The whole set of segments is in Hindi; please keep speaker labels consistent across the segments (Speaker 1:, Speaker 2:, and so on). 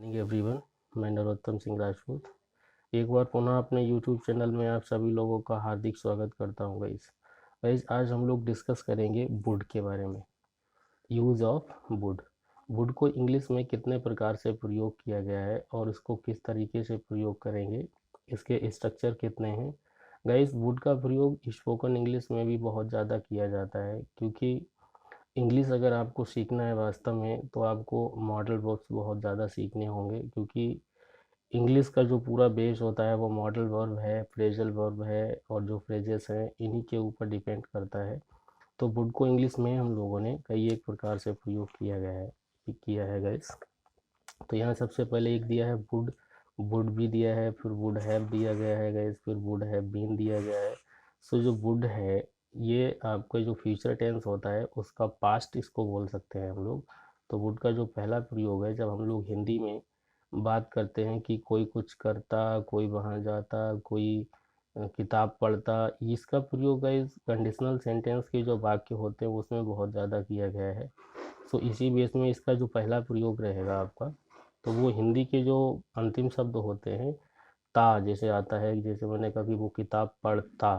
Speaker 1: Morning everyone. मैं नरोत्तम सिंह राजपूत एक बार पुनः अपने यूट्यूब चैनल में आप सभी लोगों का हार्दिक स्वागत करता हूं। गाइस आज हम लोग डिस्कस करेंगे वुड के बारे में। Use of would. वुड को इंग्लिश में कितने प्रकार से प्रयोग किया गया है और इसको किस तरीके से प्रयोग करेंगे, इसके स्ट्रक्चर कितने हैं। गाइस वुड का प्रयोग स्पोकन इंग्लिश में भी बहुत ज़्यादा किया जाता है, क्योंकि इंग्लिश अगर आपको सीखना है वास्तव में तो आपको मॉडल वर्ब्स बहुत ज़्यादा सीखने होंगे, क्योंकि इंग्लिश का जो पूरा बेस होता है वो मॉडल वर्ब है, फ्रेजल वर्ब है, और जो फ्रेजेस हैं इन्हीं के ऊपर डिपेंड करता है। तो वुड को इंग्लिश में हम लोगों ने कई एक प्रकार से प्रयोग किया है गाइस। तो यहाँ सबसे पहले एक दिया है वुड। वुड भी दिया है, फिर वुड हैव दिया गया है गाइस, फिर वुड हैव बीन दिया गया है। सो जो वुड है ये आपका जो फ्यूचर टेंस होता है उसका पास्ट इसको बोल सकते हैं हम लोग। तो वुड का जो पहला प्रयोग है, जब हम लोग हिंदी में बात करते हैं कि कोई कुछ करता, कोई वहाँ जाता, कोई किताब पढ़ता, इसका प्रयोग गाइस कंडीशनल सेंटेंस के जो वाक्य होते हैं उसमें बहुत ज़्यादा किया गया है। सो इसी बेस में इसका जो पहला प्रयोग रहेगा आपका, तो वो हिंदी के जो अंतिम शब्द होते हैं, ता जैसे आता है, जैसे मैंने कहा कि वो किताब पढ़ता,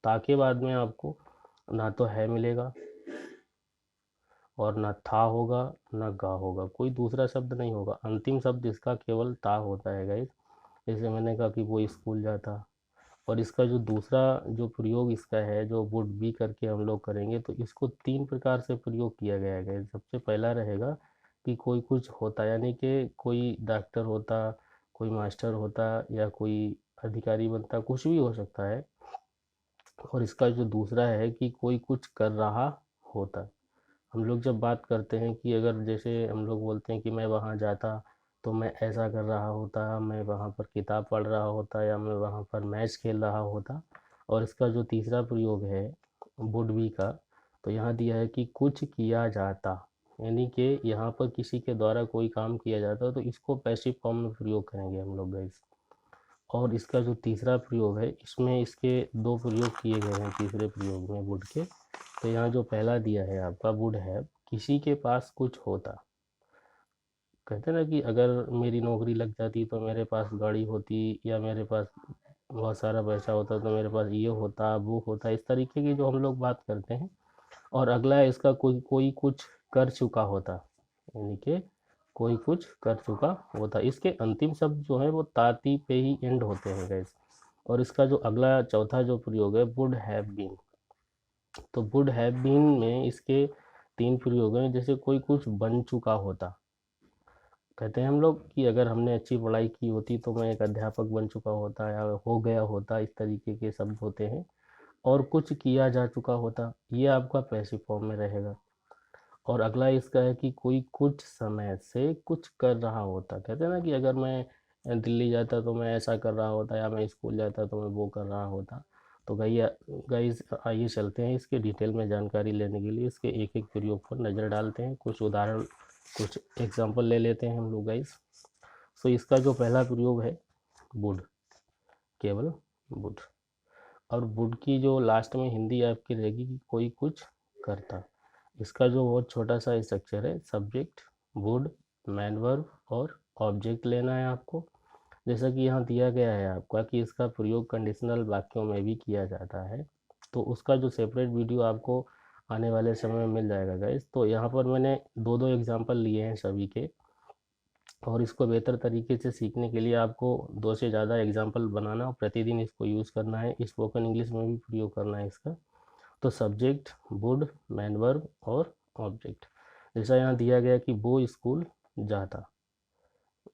Speaker 1: ता के बाद में आपको ना तो है मिलेगा और ना था होगा, ना गा होगा, कोई दूसरा शब्द नहीं होगा। अंतिम शब्द इसका केवल ता होता है गाइस। जैसे मैंने कहा कि वो स्कूल जाता। और इसका जो दूसरा जो प्रयोग इसका है, जो वुड बी करके हम लोग करेंगे, तो इसको तीन प्रकार से प्रयोग किया गया है। सबसे पहला रहेगा कि कोई कुछ होता, यानी कि कोई डॉक्टर होता, कोई मास्टर होता, या कोई अधिकारी बनता, कुछ भी हो सकता है। और इसका जो दूसरा है कि कोई कुछ कर रहा होता। हम लोग जब बात करते हैं कि अगर जैसे हम लोग बोलते हैं कि मैं वहाँ जाता तो मैं ऐसा कर रहा होता, मैं वहाँ पर किताब पढ़ रहा होता, या मैं वहाँ पर मैच खेल रहा होता। और इसका जो तीसरा प्रयोग है वुड बी का, तो यहाँ दिया है कि कुछ किया जाता, यानी कि यहाँ पर किसी के द्वारा कोई काम किया जाता, तो इसको पैसिव फॉर्म में प्रयोग करेंगे हम लोग गाइस। और इसका जो तीसरा प्रयोग है, इसमें इसके दो प्रयोग किए गए हैं तीसरे प्रयोग में वुड के। तो यहाँ जो पहला दिया है आपका वुड है, किसी के पास कुछ होता। कहते हैं ना कि अगर मेरी नौकरी लग जाती तो मेरे पास गाड़ी होती, या मेरे पास बहुत सारा पैसा होता तो मेरे पास ये होता वो होता, इस तरीके की जो हम लोग बात करते हैं। और अगला है इसका कोई कोई कुछ कर चुका होता, यानी कि कोई कुछ कर चुका होता। इसके अंतिम शब्द जो है वो ताती पे ही एंड होते हैं गैस। और इसका जो अगला चौथा जो प्रयोग है वुड हैव बीन, तो वुड हैव बीन में इसके तीन प्रयोग हैं। जैसे कोई कुछ बन चुका होता, कहते हैं हम लोग कि अगर हमने अच्छी पढ़ाई की होती तो मैं एक अध्यापक बन चुका होता या हो गया होता, इस तरीके के शब्द होते हैं। और कुछ किया जा चुका होता, ये आपका पैसिव फॉर्म में रहेगा। और अगला इसका है कि कोई कुछ समय से कुछ कर रहा होता। कहते हैं ना कि अगर मैं दिल्ली जाता तो मैं ऐसा कर रहा होता, या मैं स्कूल जाता तो मैं वो कर रहा होता। तो गाइस आइए चलते हैं इसके डिटेल में जानकारी लेने के लिए, इसके एक एक प्रयोग पर नज़र डालते हैं, कुछ उदाहरण कुछ एग्जांपल ले लेते हैं हम लोग गाइस। सो इसका जो पहला प्रयोग है वुड, केवल वुड। और वुड की जो लास्ट में हिंदी आपकी रहेगी कि कोई कुछ करता। इसका जो बहुत छोटा सा स्ट्रक्चर है, सब्जेक्ट, वुड, मैन वर्ब और ऑब्जेक्ट लेना है आपको। जैसा कि यहाँ दिया गया है आपका कि इसका प्रयोग कंडीशनल वाक्यों में भी किया जाता है, तो उसका जो सेपरेट वीडियो आपको आने वाले समय में मिल जाएगा गाइस। तो यहाँ पर मैंने दो दो एग्जांपल लिए हैं सभी के, और इसको बेहतर तरीके से सीखने के लिए आपको दो से ज़्यादा एग्जाम्पल बनाना और प्रतिदिन इसको यूज़ करना है, स्पोकन इंग्लिश में भी प्रयोग करना है इसका। तो सब्जेक्ट, वुड, मैन वर्ब और ऑब्जेक्ट। जैसा यहाँ दिया गया कि वो स्कूल जाता,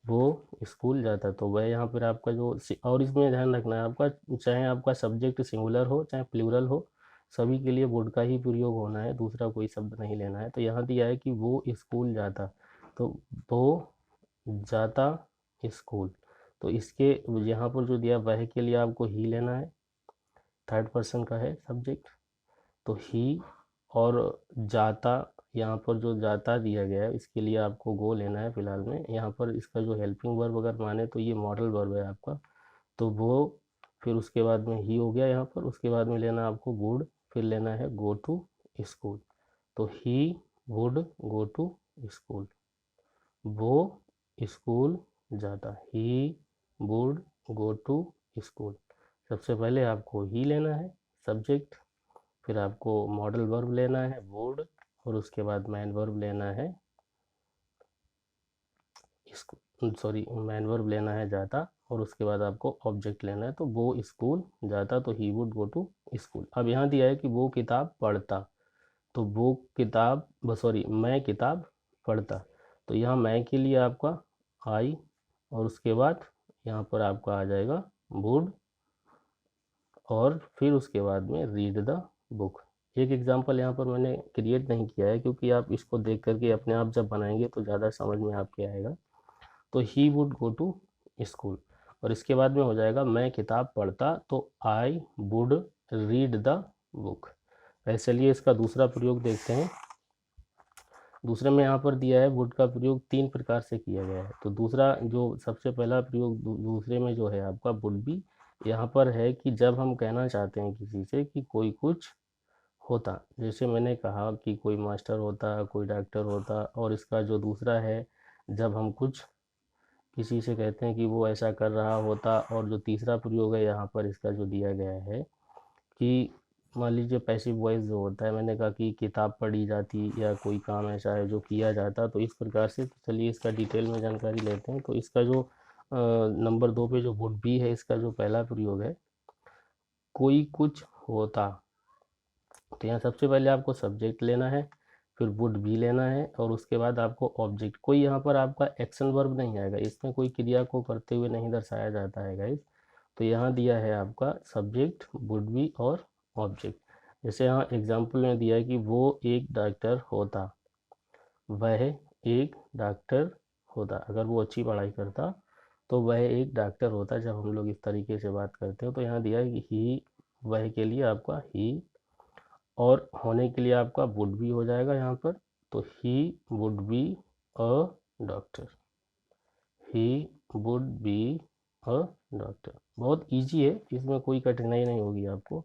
Speaker 1: वो स्कूल जाता, तो वह यहाँ पर आपका जो और इसमें ध्यान रखना है आपका, चाहे आपका सब्जेक्ट सिंगुलर हो चाहे प्लूरल हो, सभी के लिए वुड का ही प्रयोग होना है, दूसरा कोई शब्द नहीं लेना है। तो यहाँ दिया है कि वो स्कूल जाता, तो वो जाता स्कूल, तो इसके यहाँ पर जो दिया वह के लिए आपको ही लेना है, थर्ड पर्सन का है सब्जेक्ट, तो ही। और जाता, यहाँ पर जो जाता दिया गया है इसके लिए आपको गो लेना है फिलहाल में। यहाँ पर इसका जो हेल्पिंग वर्ब अगर माने तो ये मॉडल वर्ब है आपका, तो वो, फिर उसके बाद में ही हो गया यहाँ पर, उसके बाद में लेना आपको वुड, फिर लेना है गो टू स्कूल। तो he would go to school, वो स्कूल जाता, he would go to school. सबसे पहले आपको ही लेना है सब्जेक्ट, फिर आपको मॉडल वर्ब लेना है वुड, और उसके बाद मैन वर्ब लेना है मैन वर्ब लेना है जाता, और उसके बाद आपको ऑब्जेक्ट लेना है। तो वो स्कूल जाता, तो he would go to school. अब यहाँ दिया है कि वो किताब पढ़ता, तो वो किताब मैं किताब पढ़ता। तो यहाँ मैं के लिए आपका आई, और उसके बाद यहाँ पर आपका आ जाएगा वुड, और फिर उसके बाद में रीड द बुक। एक एग्जांपल यहाँ पर मैंने क्रिएट नहीं किया है, क्योंकि आप इसको देख करके अपने आप जब बनाएंगे तो ज़्यादा समझ में आपके आएगा। तो he would go to school, और इसके बाद में हो जाएगा मैं किताब पढ़ता, तो I would read the book. ऐसे चलिए इसका दूसरा प्रयोग देखते हैं। दूसरे में यहाँ पर दिया है वुड का प्रयोग 3 प्रकार से किया गया है। तो दूसरा जो सबसे पहला प्रयोग दूसरे में जो है आपका वुड बी, यहाँ पर है कि जब हम कहना चाहते हैं किसी से कि कोई कुछ होता, जैसे मैंने कहा कि कोई मास्टर होता, कोई डॉक्टर होता। और इसका जो दूसरा है, जब हम कुछ किसी से कहते हैं कि वो ऐसा कर रहा होता। और जो तीसरा प्रयोग है यहाँ पर इसका जो दिया गया है कि मान लीजिए पैसिव वॉइस जो होता है, मैंने कहा कि किताब पढ़ी जाती या कोई काम ऐसा है जो किया जाता। तो इस प्रकार से, तो चलिए इसका डिटेल में जानकारी लेते हैं। तो इसका जो नंबर 2 पे जो वुड बी है, इसका जो पहला प्रयोग है कोई कुछ होता। तो यहाँ सबसे पहले आपको सब्जेक्ट लेना है, फिर वुड बी लेना है, और उसके बाद आपको ऑब्जेक्ट। कोई यहाँ पर आपका एक्शन वर्ब नहीं आएगा, इसमें कोई क्रिया को करते हुए नहीं दर्शाया जाता है गाइस। तो यहाँ दिया है आपका सब्जेक्ट, वुड बी और ऑब्जेक्ट। जैसे यहाँ एग्जाम्पल में दिया है कि वो एक डॉक्टर होता, वह एक डॉक्टर होता। अगर वो अच्छी पढ़ाई करता तो वह एक डॉक्टर होता। जब हम लोग इस तरीके से बात करते हैं तो यहाँ दिया है कि ही, वह के लिए आपका ही, और होने के लिए आपका वुड बी हो जाएगा यहाँ पर। तो he would be a doctor, he would be a doctor. बहुत इजी है, इसमें कोई कठिनाई नहीं होगी आपको।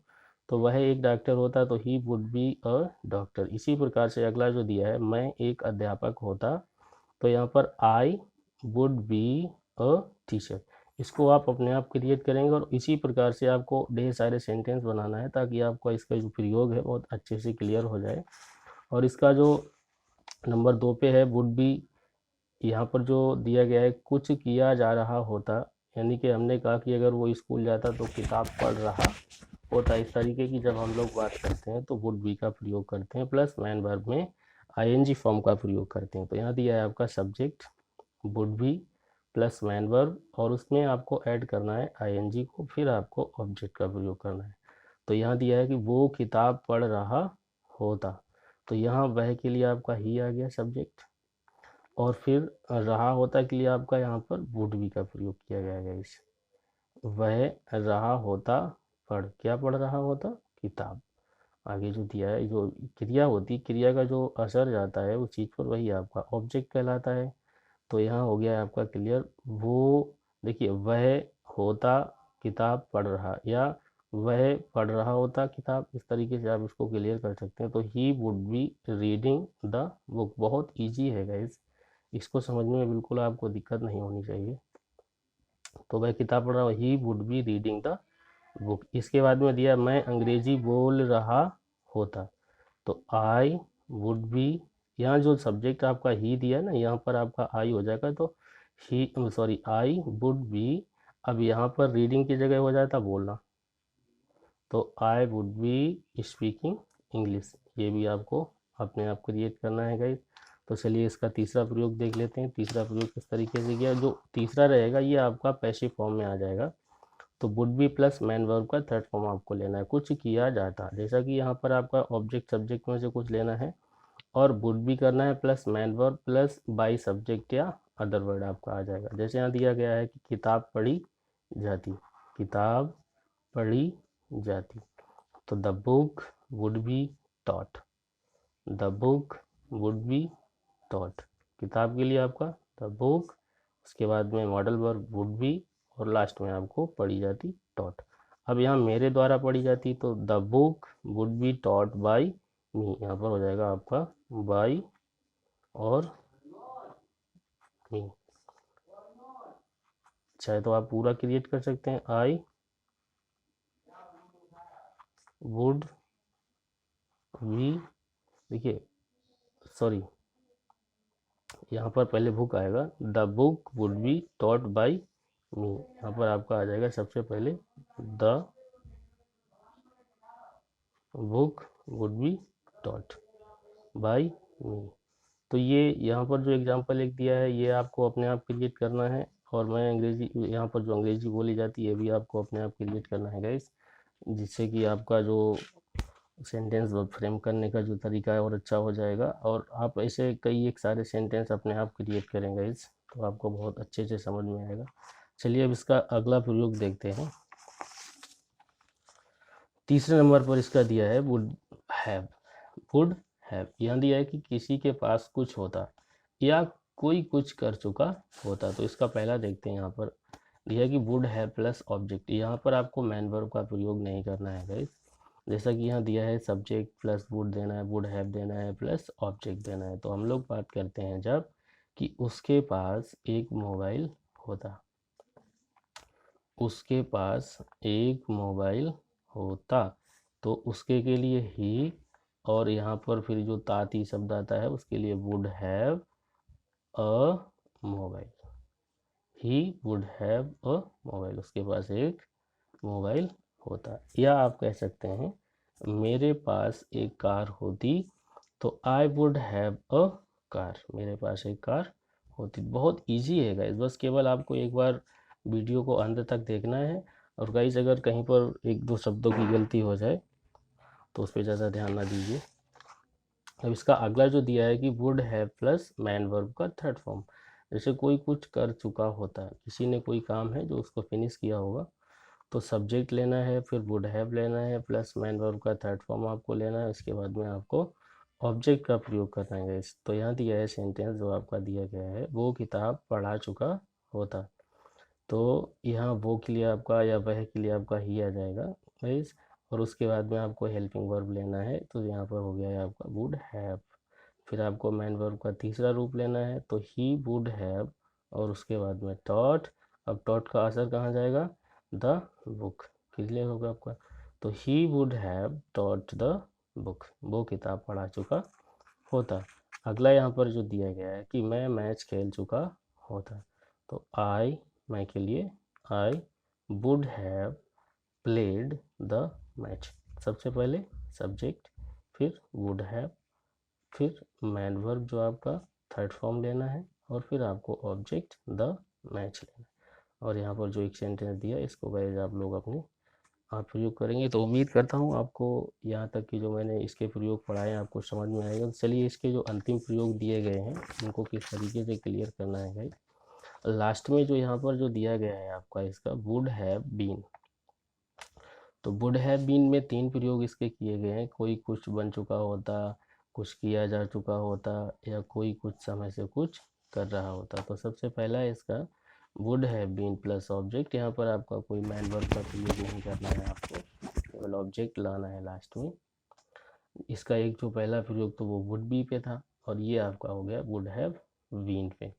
Speaker 1: तो वह एक डॉक्टर होता, तो he would be a doctor. इसी प्रकार से अगला जो दिया है, मैं एक अध्यापक होता, तो यहाँ पर आई वुड बी अ टीचर। इसको आप अपने आप क्रिएट करेंगे, और इसी प्रकार से आपको ढेर सारे सेंटेंस बनाना है, ताकि आपका इसका जो प्रयोग है बहुत अच्छे से क्लियर हो जाए। और इसका जो नंबर 2 पे है वुड बी, यहाँ पर जो दिया गया है कुछ किया जा रहा होता, यानी कि हमने कहा कि अगर वो स्कूल जाता तो किताब पढ़ रहा होता। इस तरीके की जब हम लोग बात करते हैं तो वुड बी का प्रयोग करते हैं, प्लस मैन वर्ब में आईएनजी फॉर्म का प्रयोग करते हैं। तो यहाँ दिया है आपका subject would be plus main verb, और उसमें आपको ऐड करना है आईएनजी को, फिर आपको ऑब्जेक्ट का प्रयोग करना है। तो यहाँ दिया है कि वो किताब पढ़ रहा होता, तो यहाँ वह के लिए आपका ही आ गया सब्जेक्ट, और फिर रहा होता के लिए आपका यहाँ पर वुड बी का प्रयोग किया गया है इस। वह रहा होता क्या पढ़ रहा होता, किताब। आगे जो दिया है, जो क्रिया होती, क्रिया का जो असर जाता है उस चीज़ पर, वही आपका ऑब्जेक्ट कहलाता है। तो यहाँ हो गया है आपका क्लियर। वो देखिए, वह होता किताब पढ़ रहा, या वह पढ़ रहा होता किताब, इस तरीके से आप इसको क्लियर कर सकते हैं। तो he would be reading the book. बहुत इजी है गाइस, इसको समझने में बिल्कुल आपको दिक्कत नहीं होनी चाहिए। तो वह किताब पढ़ रहा, he would be reading the book. इसके बाद में दिया मैं अंग्रेजी बोल रहा होता, तो आई वुड बी, यहाँ जो सब्जेक्ट आपका ही दिया है ना, यहाँ पर आपका आई हो जाएगा। तो ही आई वुड बी, अब यहाँ पर रीडिंग की जगह हो जाता बोलना, तो आई वुड बी स्पीकिंग इंग्लिश। ये भी आपको अपने आप क्रिएट करना है गाइस। तो चलिए इसका तीसरा प्रयोग देख लेते हैं। तीसरा प्रयोग किस तरीके से किया, जो तीसरा रहेगा ये आपका पैसिव फॉर्म में आ जाएगा। तो would be plus main verb का थर्ड फॉर्म आपको लेना है, कुछ किया जाता। जैसा कि यहाँ पर आपका ऑब्जेक्ट सब्जेक्ट में से कुछ लेना है, और वुड भी करना है plus main verb plus by subject या अदर वर्ड आपका आ जाएगा। जैसे यहाँ दिया गया है कि किताब पढ़ी जाती, किताब पढ़ी जाती। तो the book would be taught, the book would be taught. किताब के लिए आपका द बुक, उसके बाद में मॉडल वर्ब वुड बी, और लास्ट में आपको पढ़ी जाती टॉट। अब यहाँ मेरे द्वारा पढ़ी जाती, तो the book would be taught by me. यहाँ पर हो जाएगा आपका बाई और मी। चाहे तो आप पूरा क्रिएट कर सकते हैं, आई वुड बी, देखिए सॉरी यहाँ पर पहले बुक आएगा, the book would be taught by me, यहाँ पर आपका आ जाएगा सबसे पहले the book would be taught by me. तो ये यहाँ पर जो एग्जांपल एक दिया है ये आपको अपने आप क्रिएट करना है, और मैं अंग्रेजी यहाँ पर जो अंग्रेजी बोली जाती है भी आपको अपने आप क्रिएट करना है गाइस, जिससे कि आपका जो सेंटेंस फ्रेम करने का जो तरीका है और अच्छा हो जाएगा, और आप ऐसे कई एक सारे सेंटेंस अपने आप क्रिएट करेंगे इस, तो आपको बहुत अच्छे से समझ में आएगा। चलिए अब इसका अगला प्रयोग देखते हैं। तीसरे नंबर पर इसका दिया है वुड हैव। वुड हैव यहाँ दिया है कि किसी के पास कुछ होता या कोई कुछ कर चुका होता। तो इसका पहला देखते हैं, यहाँ पर दिया है कि वुड हैव प्लस ऑब्जेक्ट। यहाँ पर आपको मैन वर्ब का प्रयोग नहीं करना है गाइस, जैसा कि यहाँ दिया है सब्जेक्ट प्लस वुड देना है, वुड हैव देना है प्लस ऑब्जेक्ट देना है। तो हम लोग बात करते हैं जब कि उसके पास एक मोबाइल होता, उसके पास एक मोबाइल होता, तो उसके के लिए ही, और यहाँ पर फिर जो ताती शब्द आता है उसके लिए would have a mobile, he would have a mobile, उसके पास एक मोबाइल होता। या आप कह सकते हैं मेरे पास एक कार होती, तो I would have a car, मेरे पास एक कार होती। बहुत इजी है गाइस, बस केवल आपको एक बार वीडियो को अंत तक देखना है, और गाइस अगर कहीं पर एक दो शब्दों की गलती हो जाए तो उस पर ज़्यादा ध्यान ना दीजिए। अब इसका अगला जो दिया है कि would have plus main verb का थर्ड फॉर्म, जैसे कोई कुछ कर चुका होता है, किसी ने कोई काम है जो उसको फिनिश किया होगा, तो सब्जेक्ट लेना है, फिर वुड हैव लेना है प्लस मैन वर्ब का थर्ड फॉर्म आपको लेना है, उसके बाद में आपको ऑब्जेक्ट का प्रयोग करना है गाइस। तो यहाँ दिया है सेंटेंस जो आपका दिया गया है, वो किताब पढ़ा चुका होता। तो यहाँ वो के लिए आपका या वह के लिए आपका ही आ जाएगा गाइस, और उसके बाद में आपको हेल्पिंग वर्ब लेना है, तो यहाँ पर हो गया है आपका वुड हैव। फिर आपको मैन वर्ब का तीसरा रूप लेना है, तो ही वुड हैव, और उसके बाद में टॉट। अब टॉट का असर कहाँ जाएगा, द बुक, क्लियर होगा आपका। तो he would have taught the book, वो किताब पढ़ा चुका होता। अगला यहाँ पर जो दिया गया है कि मैं मैच खेल चुका होता, तो आई, मैं के लिए I would have played the match. सबसे पहले सब्जेक्ट, फिर वुड हैव, फिर मैन वर्ब जो आपका थर्ड फॉर्म लेना है, और फिर आपको ऑब्जेक्ट द मैच लेना है। और यहाँ पर जो एक सेंटेंस दिया इसको गाइस आप लोग अपने आप प्रयोग करेंगे। तो उम्मीद करता हूँ आपको यहाँ तक कि जो मैंने इसके प्रयोग पढ़ाए आपको समझ में आएगा। तो चलिए इसके जो अंतिम प्रयोग दिए गए हैं उनको किस तरीके से क्लियर करना है गाइस। लास्ट में जो यहाँ पर जो दिया गया है आपका इसका वुड हैव बीन, तो वुड हैव बीन में तीन प्रयोग इसके किए गए हैं, कोई कुछ बन चुका होता, कुछ किया जा चुका होता, या कोई कुछ समय से कुछ कर रहा होता। तो सबसे पहला है इसका would have been plus object, यहाँ पर आपका कोई मैन वर्ब का प्रयोग नहीं करना है, आपको केवल ऑब्जेक्ट लाना है लास्ट में। इसका एक जो पहला प्रयोग तो वो वुड बी पे था, और ये आपका हो गया वुड हैव बीन पे।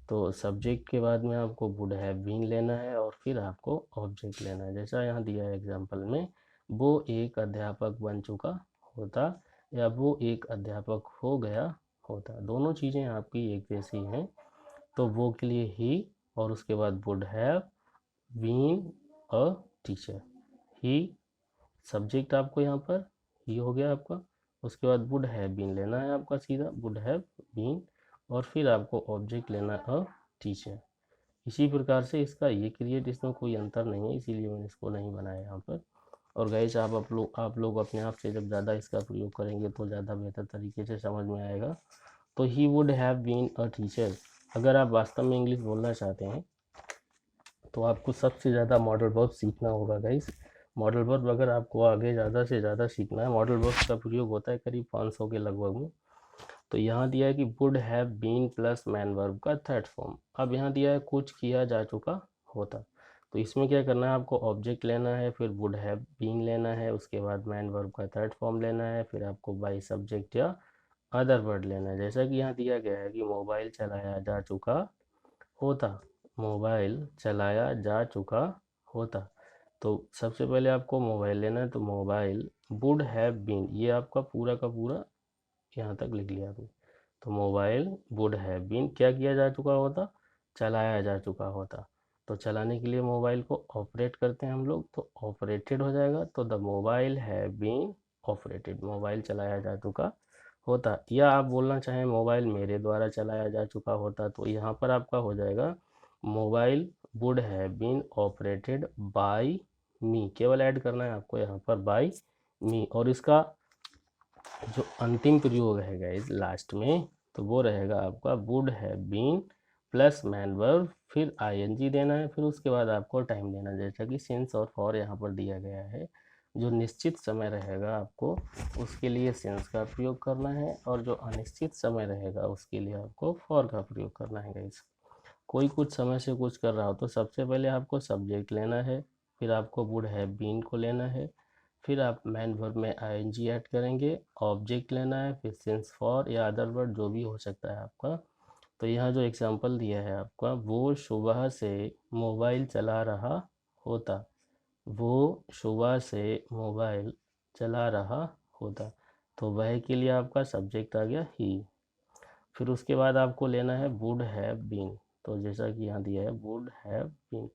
Speaker 1: तो सब्जेक्ट के बाद में आपको वुड हैव बीन लेना है, और फिर आपको ऑब्जेक्ट लेना है, जैसा यहाँ दिया है एग्जांपल में, वो एक अध्यापक बन चुका होता, या वो एक अध्यापक हो गया होता। दोनों चीज़ें आपकी एक जैसी हैं। तो वो के लिए ही, और उसके बाद would have been a teacher, he subject आपको यहाँ पर ही हो गया आपका, उसके बाद वुड हैव बीन लेना है आपका सीधा वुड हैव बीन, और फिर आपको ऑब्जेक्ट लेना है अ टीचर। इसी प्रकार से इसका ये क्रिएट, इसमें कोई अंतर नहीं है, इसीलिए मैंने इसको नहीं बनाया यहाँ पर। और गाइस आप लोग अपने आप से जब ज़्यादा इसका प्रयोग करेंगे तो ज़्यादा बेहतर तरीके से समझ में आएगा। तो he would have been a teacher, अगर आप वास्तव में इंग्लिश बोलना चाहते हैं तो आपको सबसे ज़्यादा मॉडल वर्ब सीखना होगा गाइस। मॉडल वर्ब अगर आपको आगे ज़्यादा से ज़्यादा सीखना है, मॉडल वर्ब का प्रयोग होता है करीब 500 के लगभग में। तो यहाँ दिया है कि would have been plus main verb का थर्ड फॉर्म। अब यहाँ दिया है कुछ किया जा चुका होता, तो इसमें क्या करना है, आपको ऑब्जेक्ट लेना है, फिर वुड हैव बीन लेना है, उसके बाद मैन वर्ब का थर्ड फॉर्म लेना है, फिर आपको बाई सब्जेक्ट या अदर वर्ड लेना है। जैसा कि यहाँ दिया गया है कि मोबाइल चलाया जा चुका होता, मोबाइल चलाया जा चुका होता। तो सबसे पहले आपको मोबाइल लेना है, तो मोबाइल वुड हैव बीन, ये आपका पूरा का पूरा यहाँ तक लिख लिया आपने। तो मोबाइल वुड हैव बीन क्या किया जा चुका होता, चलाया जा चुका होता। तो चलाने के लिए मोबाइल को ऑपरेट करते हैं हम लोग, तो ऑपरेटेड हो जाएगा। तो the mobile have been operated, mobile चलाया जा चुका होता। या आप बोलना चाहें मोबाइल मेरे द्वारा चलाया जा चुका होता, तो यहाँ पर आपका हो जाएगा mobile would have been operated by me, केवल ऐड करना है आपको यहाँ पर बाय मी। और इसका जो अंतिम प्रयोग है गाइस लास्ट में, तो वो रहेगा आपका would have been plus main verb, फिर आईएनजी देना है, फिर उसके बाद आपको टाइम देना है, जैसा कि सिंस और फॉर यहाँ पर दिया गया है। जो निश्चित समय रहेगा आपको उसके लिए सिंस का प्रयोग करना है, और जो अनिश्चित समय रहेगा उसके लिए आपको फॉर का प्रयोग करना है गाइस। कोई कुछ समय से कुछ कर रहा हो तो सबसे पहले आपको सब्जेक्ट लेना है, फिर आपको वुड हैव बीन को लेना है, फिर आप मैन वर्ब में आईएनजी ऐड करेंगे, ऑब्जेक्ट लेना है, फिर सिंस फॉर या अदर वर्ड जो भी हो सकता है आपका। तो यहाँ जो एग्जांपल दिया है आपका, वो सुबह से मोबाइल चला रहा होता, वो सुबह से मोबाइल चला रहा होता। तो वह के लिए आपका सब्जेक्ट आ गया ही। फिर उसके बाद आपको लेना है वुड हैव बीन, तो जैसा कि यहाँ दिया है would have been,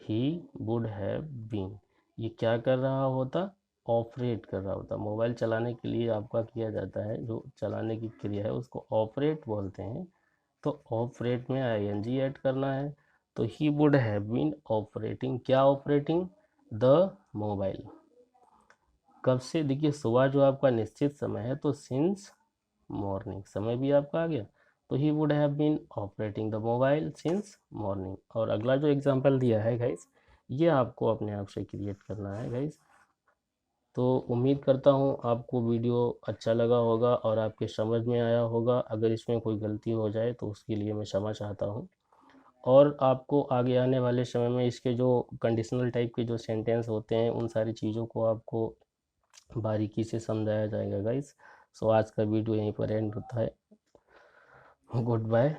Speaker 1: he would have been, ये क्या कर रहा होता, ऑपरेट कर रहा होता। मोबाइल चलाने के लिए आपका किया जाता है, जो चलाने की क्रिया है उसको ऑपरेट बोलते हैं। तो ऑपरेट में आईएनजी ऐड करना है। तो he would have been operating, क्या ऑपरेटिंग, द मोबाइल। कब से, देखिए सुबह जो आपका निश्चित समय है, तो सिंस मॉर्निंग, समय भी आपका आ गया। तो he would have been operating the mobile since morning. और अगला जो एग्जांपल दिया है गाइस, ये आपको अपने आप से क्रिएट करना है गाइस। तो उम्मीद करता हूँ आपको वीडियो अच्छा लगा होगा और आपके समझ में आया होगा। अगर इसमें कोई गलती हो जाए तो उसके लिए मैं क्षमा चाहता हूँ। और आपको आगे आने वाले समय में इसके जो कंडीशनल टाइप के जो सेंटेंस होते हैं उन सारी चीज़ों को आपको बारीकी से समझाया जाएगा गाइस। सो आज का वीडियो यहीं पर एंड होता है। Good bye.